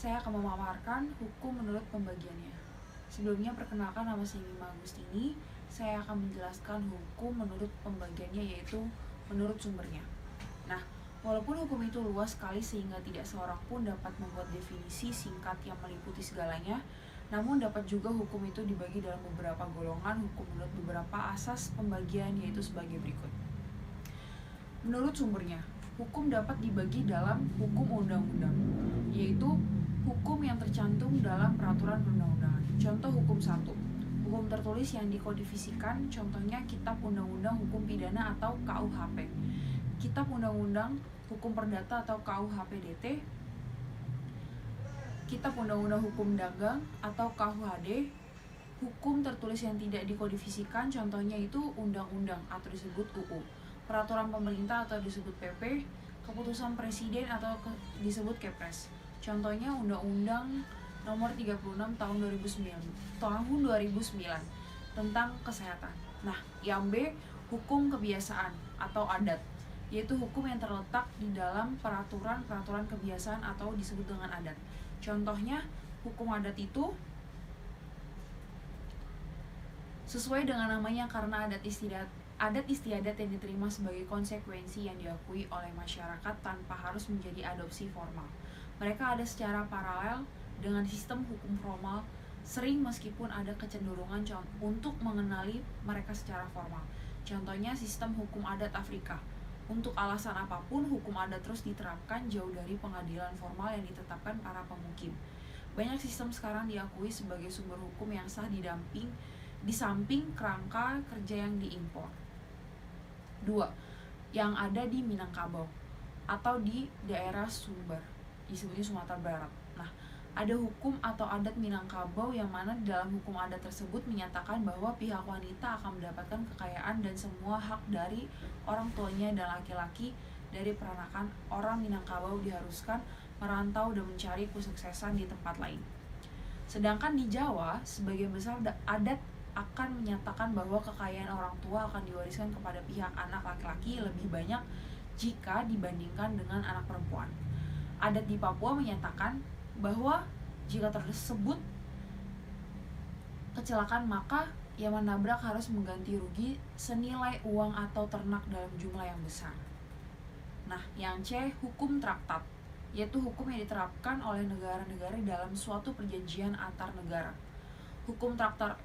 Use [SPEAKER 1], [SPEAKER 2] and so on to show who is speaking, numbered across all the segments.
[SPEAKER 1] saya akan memaparkan hukum menurut pembagiannya. Sebelumnya perkenalkan, nama saya Mima Agustini. Saya akan menjelaskan hukum menurut pembagiannya, yaitu menurut sumbernya. Nah, walaupun hukum itu luas sekali sehingga tidak seorang pun dapat membuat definisi singkat yang meliputi segalanya, namun dapat juga hukum itu dibagi dalam beberapa golongan hukum menurut beberapa asas pembagian, yaitu sebagai berikut. Menurut sumbernya, hukum dapat dibagi dalam hukum undang-undang, yaitu hukum yang tercantum dalam peraturan perundang-undangan. Contoh hukum 1, hukum tertulis yang dikodifisikan, contohnya Kitab Undang-Undang Hukum Pidana atau KUHP, Kitab Undang-Undang Hukum Perdata atau KUHPDT, Kitab Undang-Undang Hukum Dagang atau KUHD. Hukum tertulis yang tidak dikodifisikan, contohnya itu undang-undang atau disebut UU, peraturan pemerintah atau disebut PP, keputusan presiden atau disebut Kepres. Contohnya Undang-Undang Nomor 36 tahun 2009 tentang kesehatan. Nah, yang B, hukum kebiasaan atau adat, yaitu hukum yang terletak di dalam peraturan kebiasaan atau disebut dengan adat. Contohnya, hukum adat itu sesuai dengan namanya karena adat istiadat yang diterima sebagai konsekuensi yang diakui oleh masyarakat tanpa harus menjadi adopsi formal. Mereka ada secara paralel dengan sistem hukum formal, sering meskipun ada kecenderungan untuk mengenali mereka secara formal. Contohnya sistem hukum adat Afrika. Untuk alasan apapun, hukum adat terus diterapkan jauh dari pengadilan formal yang ditetapkan para pemukim. Banyak sistem sekarang diakui sebagai sumber hukum yang sah di samping kerangka kerja yang diimpor. 2. Yang ada di Minangkabau atau di daerah Sumber, disebutnya Sumatera Barat. Nah, ada hukum atau adat Minangkabau yang mana di dalam hukum adat tersebut menyatakan bahwa pihak wanita akan mendapatkan kekayaan dan semua hak dari orang tuanya, dan laki-laki dari peranakan orang Minangkabau diharuskan merantau dan mencari kesuksesan di tempat lain. Sedangkan di Jawa, sebagian besar adat akan menyatakan bahwa kekayaan orang tua akan diwariskan kepada pihak anak laki-laki lebih banyak jika dibandingkan dengan anak perempuan. Adat di Papua menyatakan bahwa jika tersebut kecelakaan, maka yang menabrak harus mengganti rugi senilai uang atau ternak dalam jumlah yang besar. Nah, yang C, hukum traktat, yaitu hukum yang diterapkan oleh negara-negara dalam suatu perjanjian antar negara. Hukum traktat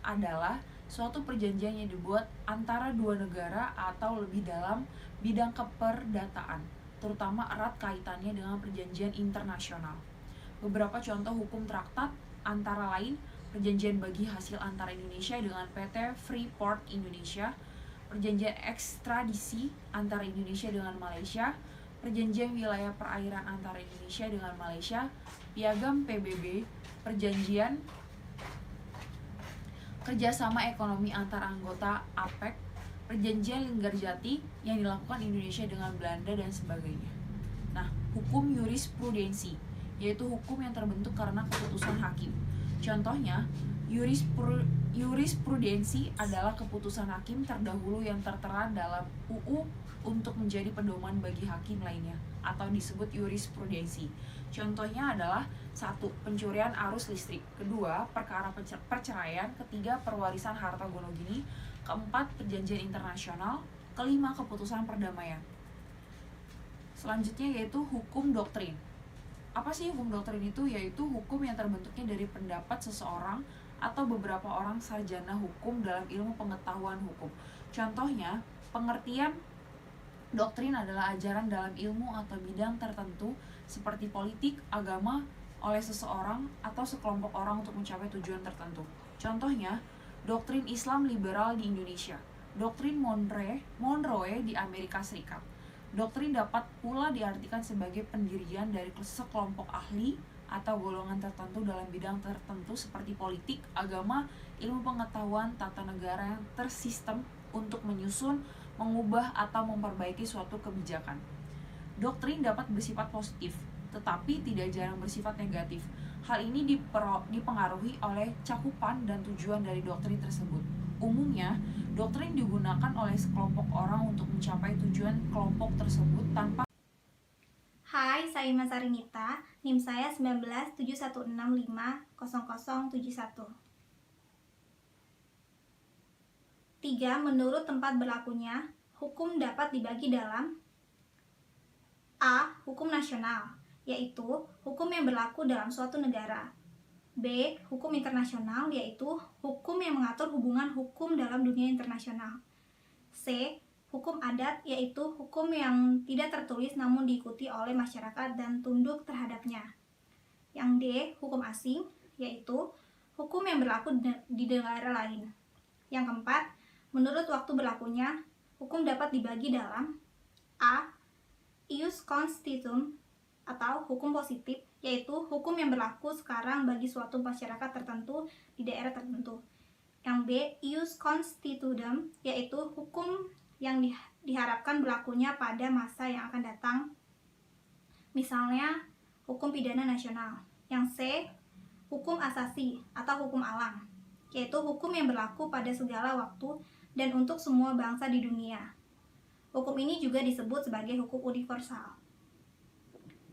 [SPEAKER 1] adalah suatu perjanjian yang dibuat antara dua negara atau lebih dalam bidang keperdataan, terutama erat kaitannya dengan perjanjian internasional. Beberapa contoh hukum traktat antara lain perjanjian bagi hasil antara Indonesia dengan PT Freeport Indonesia, perjanjian ekstradisi antara Indonesia dengan Malaysia, perjanjian wilayah perairan antara Indonesia dengan Malaysia, piagam PBB, perjanjian kerjasama ekonomi antar anggota APEC, perjanjian Linggarjati yang dilakukan Indonesia dengan Belanda, dan sebagainya. Nah, hukum jurisprudensi, yaitu hukum yang terbentuk karena keputusan hakim. Contohnya, jurisprudensi adalah keputusan hakim terdahulu yang tertera dalam UU untuk menjadi pedoman bagi hakim lainnya, atau disebut jurisprudensi. Contohnya adalah 1. Pencurian arus listrik, 2. Perkara perceraian, 3. Perwarisan harta gonogini, 4. Perjanjian internasional, 5. Keputusan perdamaian. Selanjutnya yaitu hukum doktrin. Apa sih hukum doktrin itu? Yaitu hukum yang terbentuknya dari pendapat seseorang atau beberapa orang sarjana hukum dalam ilmu pengetahuan hukum. Contohnya, pengertian doktrin adalah ajaran dalam ilmu atau bidang tertentu seperti politik, agama oleh seseorang atau sekelompok orang untuk mencapai tujuan tertentu. Contohnya, doktrin Islam liberal di Indonesia, doktrin Monroe di Amerika Serikat. Doktrin dapat pula diartikan sebagai pendirian dari sekelompok ahli atau golongan tertentu dalam bidang tertentu seperti politik, agama, ilmu pengetahuan, tata negara yang tersistem untuk menyusun, mengubah, atau memperbaiki suatu kebijakan. Doktrin dapat bersifat positif, tetapi tidak jarang bersifat negatif. Hal ini dipengaruhi oleh cakupan dan tujuan dari doktrin tersebut. Umumnya, doktrin digunakan oleh sekelompok orang untuk mencapai tujuan kelompok tersebut tanpa.
[SPEAKER 2] Hai, Saima Sarinita, NIM saya 19716500071. 3. Menurut tempat berlakunya, hukum dapat dibagi dalam A. Hukum nasional, yaitu hukum yang berlaku dalam suatu negara. B. Hukum internasional, yaitu hukum yang mengatur hubungan hukum dalam dunia internasional. C. Hukum adat, yaitu hukum yang tidak tertulis namun diikuti oleh masyarakat dan tunduk terhadapnya. Yang D. Hukum asing, yaitu hukum yang berlaku di negara lain. Yang keempat, menurut waktu berlakunya, hukum dapat dibagi dalam A. Ius constitutum atau hukum positif, yaitu hukum yang berlaku sekarang bagi suatu masyarakat tertentu di daerah tertentu. Yang B. Ius constitutum, yaitu hukum yang diharapkan berlakunya pada masa yang akan datang, misalnya hukum pidana nasional. Yang C. Hukum asasi atau hukum alam, yaitu hukum yang berlaku pada segala waktu dan untuk semua bangsa di dunia. Hukum ini juga disebut sebagai hukum universal.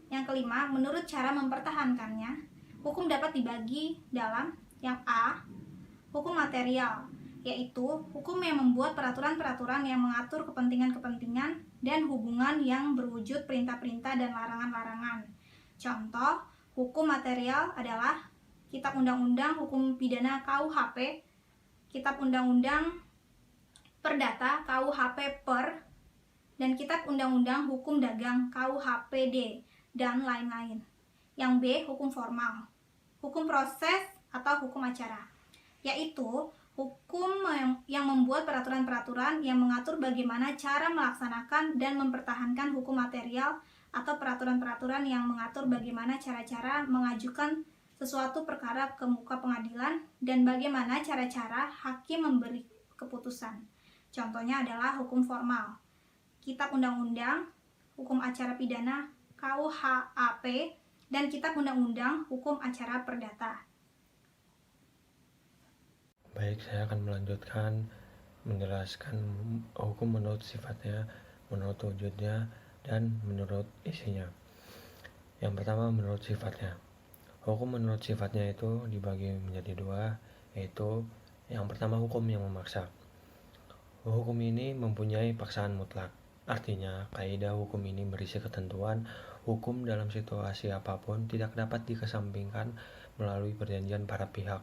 [SPEAKER 2] Yang kelima, menurut cara mempertahankannya, hukum dapat dibagi dalam yang A. Hukum material, yaitu hukum yang membuat peraturan-peraturan yang mengatur kepentingan-kepentingan dan hubungan yang berwujud perintah-perintah dan larangan-larangan. Contoh, hukum material adalah Kitab Undang-Undang Hukum Pidana KUHP, Kitab Undang-Undang Perdata KUHP Per, dan Kitab Undang-Undang Hukum Dagang KUHPD, dan lain-lain. Yang B. Hukum formal, hukum proses atau hukum acara, yaitu hukum yang membuat peraturan-peraturan yang mengatur bagaimana cara melaksanakan dan mempertahankan hukum material atau peraturan-peraturan yang mengatur bagaimana cara-cara mengajukan sesuatu perkara ke muka pengadilan dan bagaimana cara-cara hakim memberi keputusan. Contohnya adalah hukum formal, Kitab Undang-Undang Hukum Acara Pidana KUHAP, dan Kitab Undang-Undang Hukum Acara Perdata.
[SPEAKER 3] Baik, saya akan melanjutkan menjelaskan hukum menurut sifatnya, menurut wujudnya, dan menurut isinya. Yang pertama, menurut sifatnya. Hukum menurut sifatnya itu dibagi menjadi dua, yaitu yang pertama hukum yang memaksa. Hukum ini mempunyai paksaan mutlak. Artinya, kaidah hukum ini berisi ketentuan hukum dalam situasi apapun tidak dapat dikesampingkan melalui perjanjian para pihak.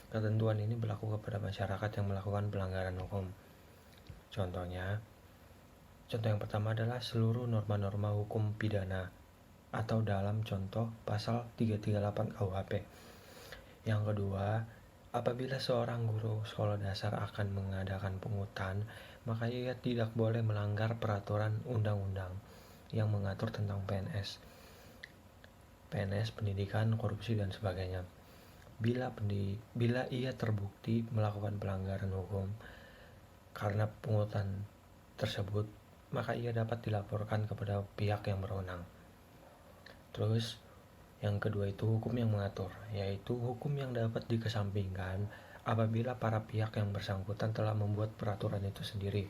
[SPEAKER 3] Ketentuan ini berlaku kepada masyarakat yang melakukan pelanggaran hukum. Contoh yang pertama adalah seluruh norma-norma hukum pidana atau dalam contoh pasal 338 KUHP. Yang kedua, apabila seorang guru sekolah dasar akan mengadakan pungutan, maka ia tidak boleh melanggar peraturan undang-undang yang mengatur tentang PNS, pendidikan, korupsi, dan sebagainya. Bila ia terbukti melakukan pelanggaran hukum karena pungutan tersebut, maka ia dapat dilaporkan kepada pihak yang berwenang. Terus, yang kedua itu hukum yang mengatur, yaitu hukum yang dapat dikesampingkan apabila para pihak yang bersangkutan telah membuat peraturan sendiri.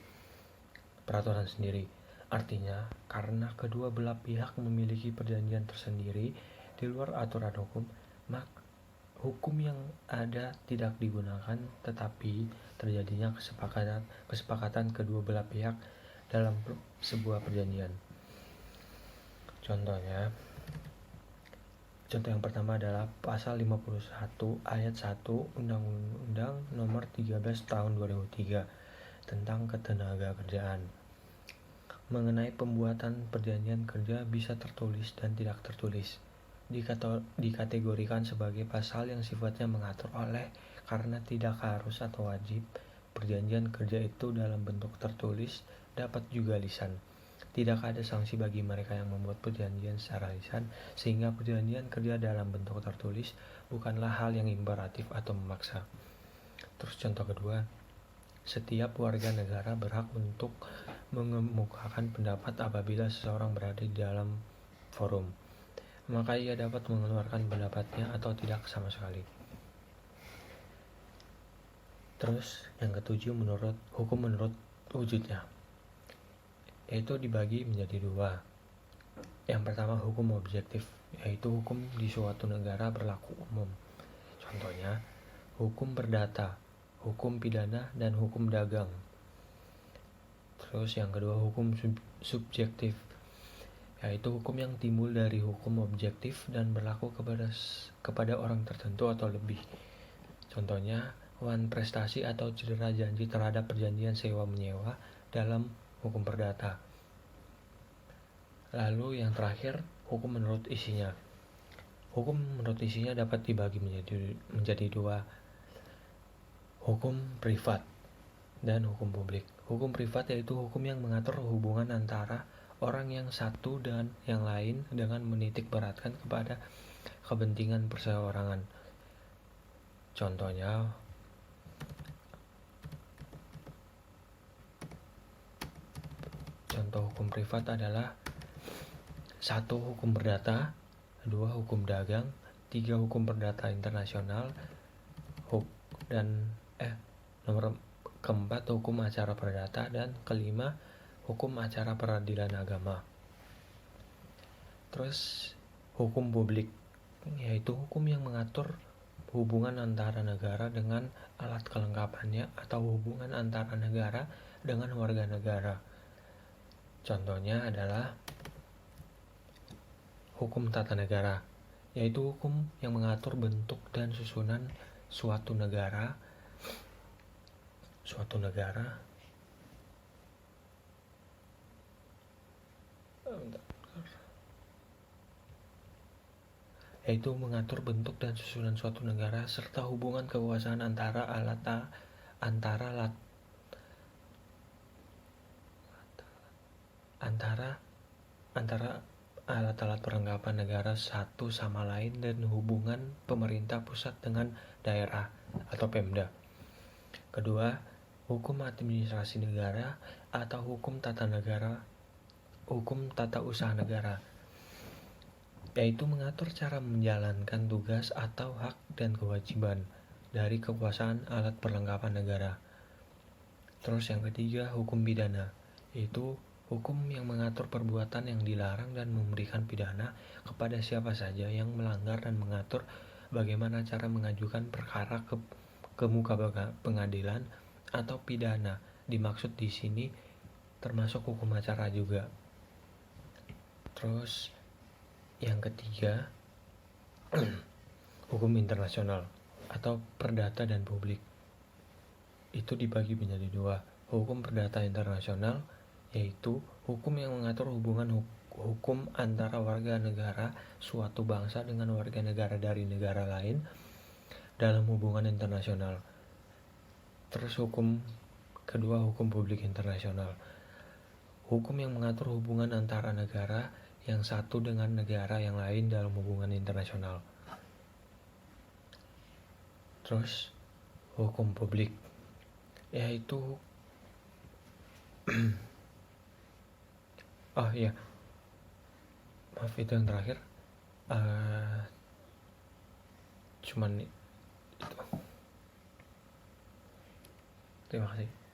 [SPEAKER 3] Artinya, karena kedua belah pihak memiliki perjanjian tersendiri di luar aturan hukum, maka hukum yang ada tidak digunakan, tetapi terjadinya kesepakatan kedua belah pihak dalam sebuah perjanjian. Contoh yang pertama adalah pasal 51 ayat 1 Undang-Undang Nomor 13 Tahun 2003 tentang ketenagakerjaan. Mengenai pembuatan perjanjian kerja bisa tertulis dan tidak tertulis. Dikategorikan sebagai pasal yang sifatnya mengatur karena tidak harus atau wajib perjanjian kerja itu dalam bentuk tertulis, dapat juga lisan. Tidak ada sanksi bagi mereka yang membuat perjanjian secara lisan, sehingga perjanjian kerja dalam bentuk tertulis bukanlah hal yang imperatif atau memaksa. Terus contoh kedua, setiap warga negara berhak untuk mengemukakan pendapat apabila seseorang berada di dalam forum, maka ia dapat mengeluarkan pendapatnya atau tidak sama sekali. Terus yang ketujuh, hukum menurut wujudnya, yaitu dibagi menjadi dua, Yang pertama, hukum objektif, yaitu hukum di suatu negara berlaku umum. Contohnya, hukum perdata, hukum pidana, dan hukum dagang. Terus yang kedua, hukum subjektif, yaitu hukum yang timbul dari hukum objektif dan berlaku kepada orang tertentu atau lebih. Contohnya, wan prestasi atau cedera janji terhadap perjanjian sewa-menyewa dalam hukum perdata. Lalu yang terakhir, hukum menurut isinya. Hukum menurut isinya dapat dibagi menjadi dua, hukum privat dan hukum publik. Hukum privat yaitu hukum yang mengatur hubungan antara orang yang satu dan yang lain dengan menitik beratkan kepada kepentingan perseorangan. Contohnya, contoh hukum privat adalah 1. Hukum perdata, 2. Hukum dagang, 3. Hukum perdata internasional, dan nomor keempat hukum acara perdata, dan kelima hukum acara peradilan agama. Terus hukum publik, yaitu hukum yang mengatur hubungan antara negara dengan alat kelengkapannya atau hubungan antara negara dengan warga negara. Contohnya adalah hukum tata negara, yaitu hukum yang mengatur bentuk dan susunan suatu negara serta hubungan kekuasaan antara alat-alat perlengkapan negara satu sama lain dan hubungan pemerintah pusat dengan daerah atau Pemda. Kedua, hukum administrasi negara atau hukum tata usaha negara, yaitu mengatur cara menjalankan tugas atau hak dan kewajiban dari kekuasaan alat perlengkapan negara. Terus yang ketiga, hukum pidana, yaitu hukum yang mengatur perbuatan yang dilarang dan memberikan pidana kepada siapa saja yang melanggar dan mengatur bagaimana cara mengajukan perkara ke muka pengadilan atau pidana. Dimaksud di sini termasuk hukum acara juga. Terus yang ketiga, hukum internasional atau perdata dan publik. Itu dibagi menjadi dua. Hukum perdata internasional yaitu hukum yang mengatur hubungan hukum antara warga negara suatu bangsa dengan warga negara dari negara lain dalam hubungan internasional. Terus hukum kedua, hukum publik internasional, hukum yang mengatur hubungan antara negara yang satu dengan negara yang lain dalam hubungan internasional. Terus hukum publik yaitu maaf, itu yang terakhir. Cuman itu. Terima kasih.